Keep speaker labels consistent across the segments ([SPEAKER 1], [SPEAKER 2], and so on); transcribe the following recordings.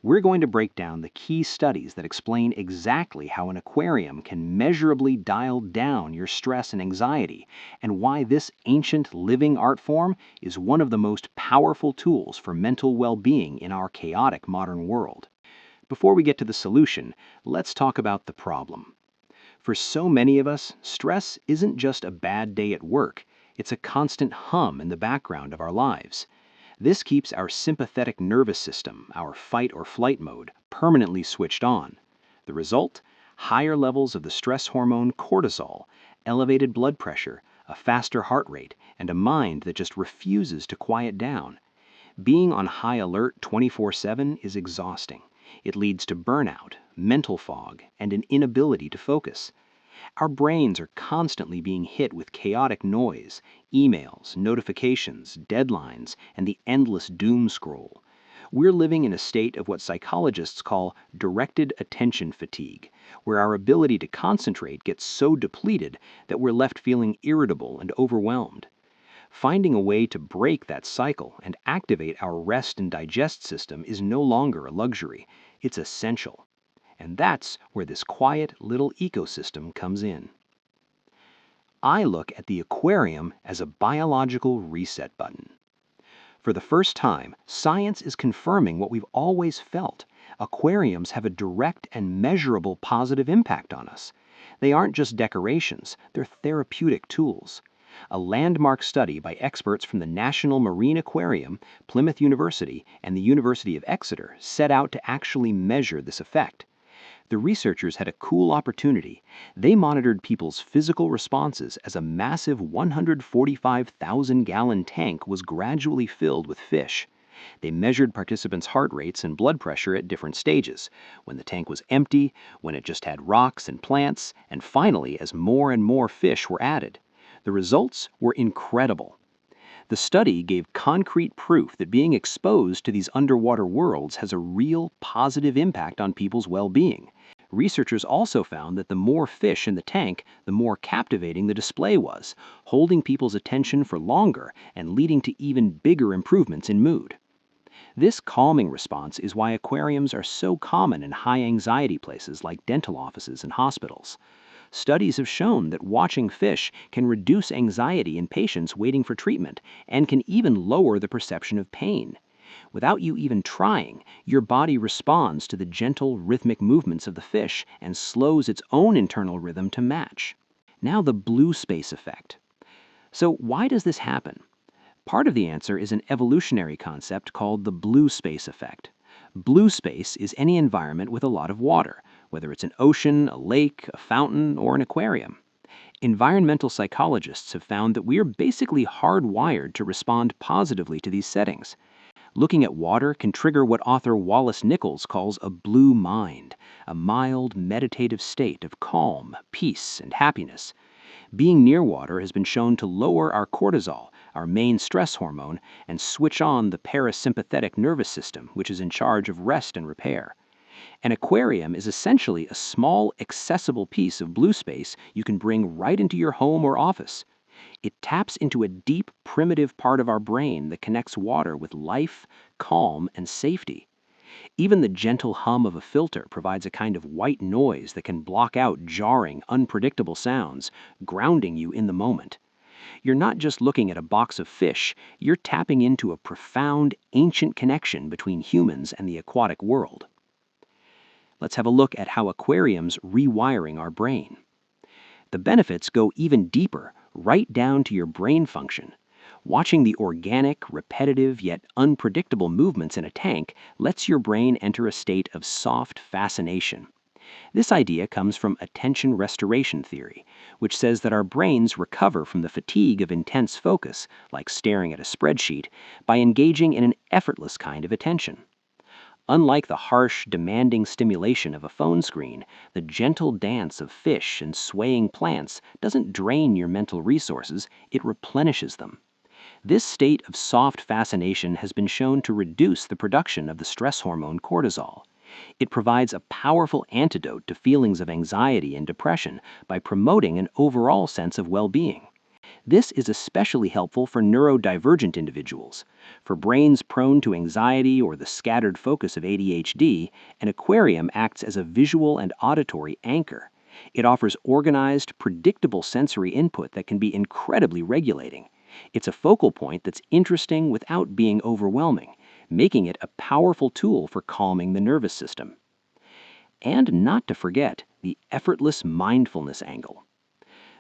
[SPEAKER 1] We're going to break down the key studies that explain exactly how an aquarium can measurably dial down your stress and anxiety, and why this ancient living art form is one of the most powerful tools for mental well-being in our chaotic modern world. Before we get to the solution, let's talk about the problem. For so many of us, stress isn't just a bad day at work, it's a constant hum in the background of our lives. This keeps our sympathetic nervous system, our fight or flight mode, permanently switched on. The result? Higher levels of the stress hormone cortisol, elevated blood pressure, a faster heart rate, and a mind that just refuses to quiet down. Being on high alert 24/7 is exhausting. It leads to burnout, mental fog, and an inability to focus. Our brains are constantly being hit with chaotic noise, emails, notifications, deadlines, and the endless doom scroll. We're living in a state of what psychologists call directed attention fatigue, where our ability to concentrate gets so depleted that we're left feeling irritable and overwhelmed. Finding a way to break that cycle and activate our rest and digest system is no longer a luxury, it's essential. And that's where this quiet little ecosystem comes in. I look at the aquarium as a biological reset button. For the first time, science is confirming what we've always felt. Aquariums have a direct and measurable positive impact on us. They aren't just decorations, they're therapeutic tools. A landmark study by experts from the National Marine Aquarium, Plymouth University, and the University of Exeter set out to actually measure this effect. The researchers had a cool opportunity. They monitored people's physical responses as a massive 145,000-gallon tank was gradually filled with fish. They measured participants' heart rates and blood pressure at different stages, when the tank was empty, when it just had rocks and plants, and finally as more and more fish were added. The results were incredible. The study gave concrete proof that being exposed to these underwater worlds has a real positive impact on people's well-being. Researchers also found that the more fish in the tank, the more captivating the display was, holding people's attention for longer and leading to even bigger improvements in mood. This calming response is why aquariums are so common in high-anxiety places like dental offices and hospitals. Studies have shown that watching fish can reduce anxiety in patients waiting for treatment and can even lower the perception of pain. Without you even trying, your body responds to the gentle, rhythmic movements of the fish and slows its own internal rhythm to match. Now the blue space effect. So why does this happen? Part of the answer is an evolutionary concept called the blue space effect. Blue space is any environment with a lot of water, whether it's an ocean, a lake, a fountain, or an aquarium. Environmental psychologists have found that we are basically hardwired to respond positively to these settings. Looking at water can trigger what author Wallace Nichols calls a blue mind, a mild, meditative state of calm, peace, and happiness. Being near water has been shown to lower our cortisol, our main stress hormone, and switch on the parasympathetic nervous system, which is in charge of rest and repair. An aquarium is essentially a small, accessible piece of blue space you can bring right into your home or office. It taps into a deep, primitive part of our brain that connects water with life, calm, and safety. Even the gentle hum of a filter provides a kind of white noise that can block out jarring, unpredictable sounds, grounding you in the moment. You're not just looking at a box of fish, you're tapping into a profound, ancient connection between humans and the aquatic world. Let's have a look at how aquariums rewiring our brain. The benefits go even deeper, right down to your brain function. Watching the organic, repetitive, yet unpredictable movements in a tank lets your brain enter a state of soft fascination. This idea comes from attention restoration theory, which says that our brains recover from the fatigue of intense focus, like staring at a spreadsheet, by engaging in an effortless kind of attention. Unlike the harsh, demanding stimulation of a phone screen, the gentle dance of fish and swaying plants doesn't drain your mental resources, it replenishes them. This state of soft fascination has been shown to reduce the production of the stress hormone cortisol. It provides a powerful antidote to feelings of anxiety and depression by promoting an overall sense of well-being. This is especially helpful for neurodivergent individuals. For brains prone to anxiety or the scattered focus of ADHD, an aquarium acts as a visual and auditory anchor. It offers organized, predictable sensory input that can be incredibly regulating. It's a focal point that's interesting without being overwhelming, making it a powerful tool for calming the nervous system. And not to forget the effortless mindfulness angle.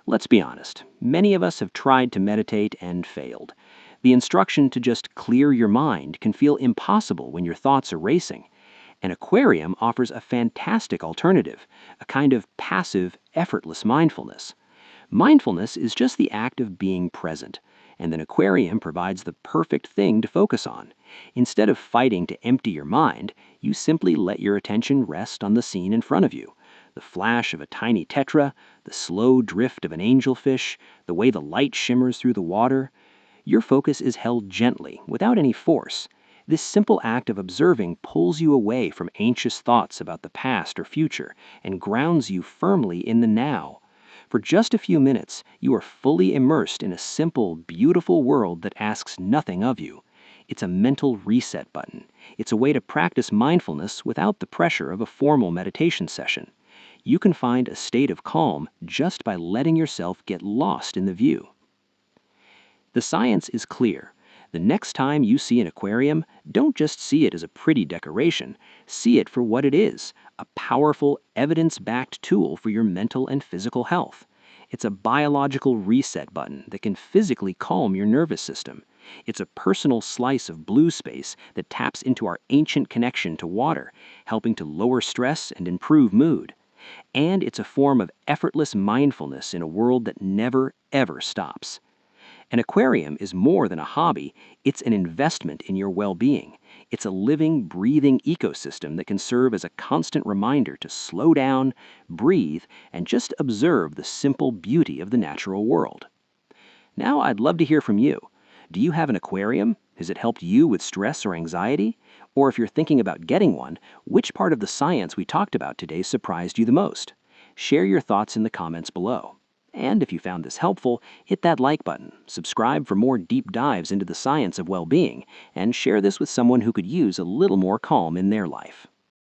[SPEAKER 1] Let's be honest, many of us have tried to meditate and failed. The instruction to just clear your mind can feel impossible when your thoughts are racing. An aquarium offers a fantastic alternative, a kind of passive, effortless mindfulness. Mindfulness is just the act of being present, and an aquarium provides the perfect thing to focus on. Instead of fighting to empty your mind, you simply let your attention rest on the scene in front of you. The flash of a tiny tetra, the slow drift of an angelfish, the way the light shimmers through the water. Your focus is held gently, without any force. This simple act of observing pulls you away from anxious thoughts about the past or future and grounds you firmly in the now. For just a few minutes, you are fully immersed in a simple, beautiful world that asks nothing of you. It's a mental reset button. It's a way to practice mindfulness without the pressure of a formal meditation session. You can find a state of calm just by letting yourself get lost in the view. The science is clear. The next time you see an aquarium, don't just see it as a pretty decoration. See it for what it is, a powerful, evidence-backed tool for your mental and physical health. It's a biological reset button that can physically calm your nervous system. It's a personal slice of blue space that taps into our ancient connection to water, helping to lower stress and improve mood. And it's a form of effortless mindfulness in a world that never, ever stops. An aquarium is more than a hobby, it's an investment in your well-being. It's a living, breathing ecosystem that can serve as a constant reminder to slow down, breathe, and just observe the simple beauty of the natural world. Now I'd love to hear from you. Do you have an aquarium? Has it helped you with stress or anxiety? Or if you're thinking about getting one, which part of the science we talked about today surprised you the most? Share your thoughts in the comments below. And if you found this helpful, hit that like button, subscribe for more deep dives into the science of well-being, and share this with someone who could use a little more calm in their life.